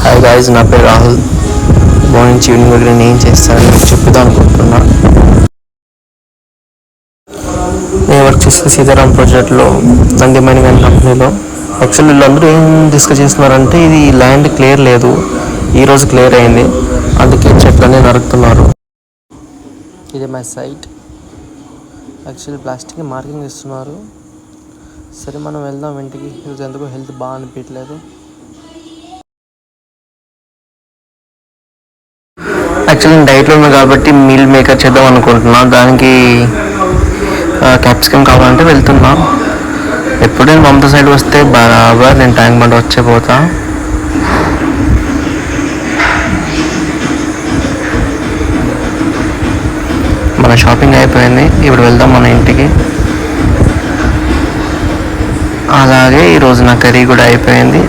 Hi guys, నా పేరు Rahul. Morning నుంచి ఈవినింగ్ వరకు నేను ఏం చేస్తానని మీకు చెప్దాం అనుకుంటున్నా. నేను వర్క్ చేసిన సీతారాం ప్రాజెక్ట్లో నంది మైనింగ్ అనే కంపెనీలో. యాక్చువల్లీ వీళ్ళందరూ ఏం డిస్కస్ చేస్తున్నారంటే, ఇది ల్యాండ్ క్లియర్ లేదు, ఈరోజు క్లియర్ అయింది, అందుకే చెట్లన్నీ నరుకుతున్నారు. ఇది my site. Actually plastic marking ఇస్తున్నారు. సరే మనం వెళ్దాం ఇంటికి. ఈరోజు ఎందుకో హెల్త్ బాగా అనిపించలేదు. యాక్చువల్లీ నేను డైట్లో ఉన్నా కాబట్టి మీల్ మేకర్ చేద్దాం అనుకుంటున్నా. దానికి క్యాప్సికమ్ కావాలంటే వెళ్తున్నా. ఎప్పుడు నేను మమతా సైడ్ వస్తే బరాబర్ నేను ట్యాంక్ బండ్ వచ్చేపోతా. మన షాపింగ్ అయిపోయింది, ఇప్పుడు వెళ్దాం మన ఇంటికి. అలాగే ఈరోజు నా కర్రీ కూడా అయిపోయింది.